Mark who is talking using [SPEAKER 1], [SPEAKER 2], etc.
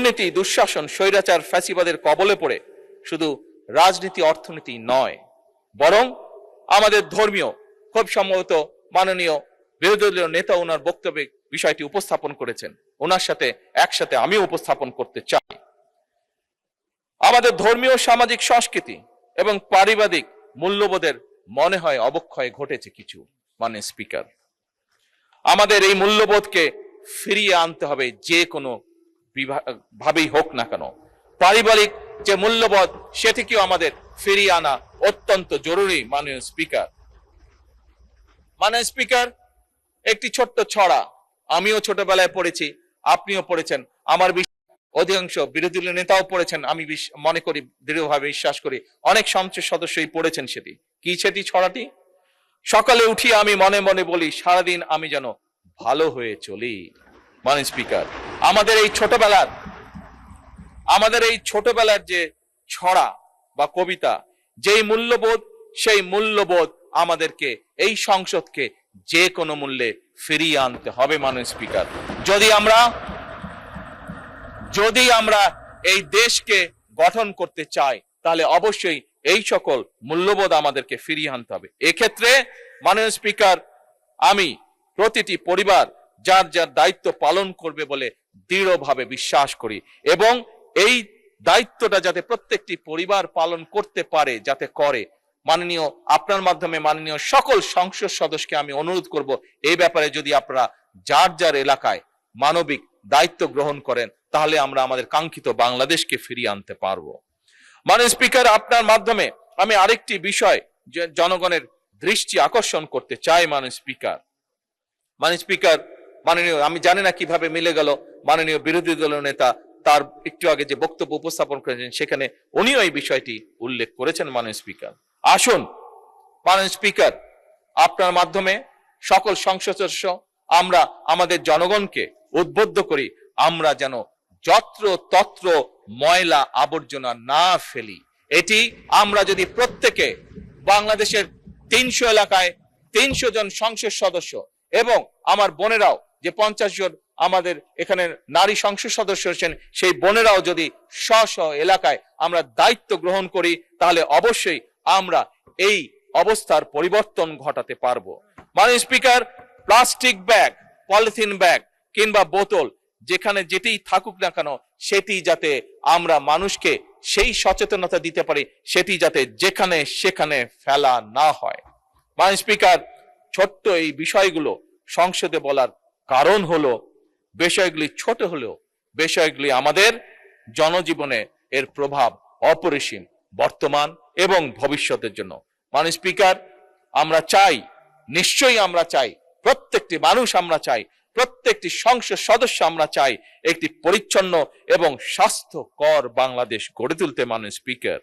[SPEAKER 1] দুর্নীতি, দুঃশাসন, স্বৈরাচার, ফ্যাসিবাদের কবলে পড়ে শুধু রাজনীতি, অর্থনীতি নয়, বরং আমাদের ধর্মীয়, খুব সম্ভবত মাননীয় বিরোধী দলীয় নেতা ওনার বক্তব্যে বিষয়টি উপস্থাপন করেছেন, ওনার সাথে একসাথে আমিও উপস্থাপন করতে চাই। আমাদের ধর্মীয়, সামাজিক, সংস্কৃতি এবং পারিবারিক মূল্যবোধের মনে হয় অবক্ষয় ঘটেছে কিছু। মানে স্পিকার, আমাদের এই মূল্যবোধকে ফিরিয়ে আনতে হবে, যে কোনো ভাবেই হোক না কেন। পারিবারিক যে মূল্যবোধ, সেটিকেও আমাদের ফিরিয়ে আনা অত্যন্ত জরুরি। মাননীয় স্পিকার, একটি ছোট্ট ছড়া আমিও ছোটবেলায় পড়েছি, আপনিও পড়েছেন, আমার অধিকাংশ বিরোধী নেতাও পড়েছেন, আমি মনে করি, দৃঢ়ভাবে বিশ্বাস করি অনেক সংসদ সদস্যই পড়েছেন। সেটি ছড়াটি, সকালে উঠি আমি মনে মনে বলি, সারাদিন আমি যেন ভালো হয়ে চলি। মাননীয় স্পিকার, আমাদের এই ছোটবেলার যে ছড়া বা কবিতা, যেই মূল্যবোধ, সেই মূল্যবোধ আমাদেরকে, এই সংসদকে যে কোনো মূল্যে ফিরিয়ে আনতে হবে। মাননীয় স্পিকার, যদি আমরা এই দেশকে গঠন করতে চাই, তাহলে অবশ্যই এই সকল মূল্যবোধ আমাদেরকে ফিরিয়ে আনতে হবে। এক্ষেত্রে মাননীয় স্পিকার, আমি প্রতিটি পরিবার যার যার দায়িত্ব পালন করবে বলে দৃঢ়ভাবে বিশ্বাস করি, এবং এই দায়িত্বটা যাতে প্রত্যেকটি পরিবার পালন করতে পারে, যাতে করে। মাননীয়, আপনার মাধ্যমে মাননীয় সকল সংসদ সদস্যকে আমি অনুরোধ করব, এই ব্যাপারে যদি আপনারা যার যার এলাকায় মানবিক দায়িত্ব গ্রহণ করেন, তাহলে আমরা আমাদের কাঙ্ক্ষিত বাংলাদেশকে ফিরিয়ে আনতে পারবো। মাননীয় স্পিকার, আপনার মাধ্যমে আমি আরেকটি বিষয় জনগণের দৃষ্টি আকর্ষণ করতে চাই। মাননীয় স্পিকার, আমি জানি না কিভাবে মিলে গেল, মাননীয় বিরোধী দলীয় নেতা তার একটু আগে যে বক্তব্য উপস্থাপন করেছেন, সেখানে উনিও এই বিষয়টি উল্লেখ করেছেন। মাননীয় স্পিকার, আসুন মাননীয় স্পিকার, আপনার মাধ্যমে সকল সংসদ সদস্য আমরা আমাদের জনগণকে উদ্বুদ্ধ করি, আমরা যেন যত্র তত্র ময়লা আবর্জনা না ফেলি। এটি আমরা যদি প্রত্যেকে, বাংলাদেশের 300 এলাকায় 300 জন সংসদ সদস্য, এবং আমার বোনেরাও যে 50 জন আমাদের এখানে নারী সংসদ সদস্য আছেন, সেই বোনেরাও যদি স্ব এলাকায় আমরা দায়িত্ব গ্রহণ করি, তাহলে অবশ্যই আমরা এই অবস্থার পরিবর্তন ঘটাতে পারবো। মাননীয় speaker, plastic bag, polythene bag কিংবা বোতল, যেখানে যেটি থাকুক না কেন, সেটি যাতে আমরা মানুষকে সেই সচেতনতা দিতে পারি, সেটি যাতে যেখানে সেখানে ফেলা না হয়। মাননীয় স্পিকার, ছোট্ট এই বিষয়গুলো সংসদে বলার কারণ হলো, বিষয়গুলি ছোট হলেও বিষয়গুলি আমাদের জনজীবনে এর প্রভাব অপরিসীম, বর্তমান এবং ভবিষ্যতের জন্য। মাননীয় স্পিকার, আমরা চাই, নিশ্চয়ই আমরা চাই, প্রত্যেকটি মানুষ আমরা চাই, প্রত্যেকটি সংসদ সদস্য আমরা চাই একটি পরিচ্ছন্ন এবং স্বাস্থ্যকর বাংলাদেশ গড়ে তুলতে। মাননীয় স্পিকার।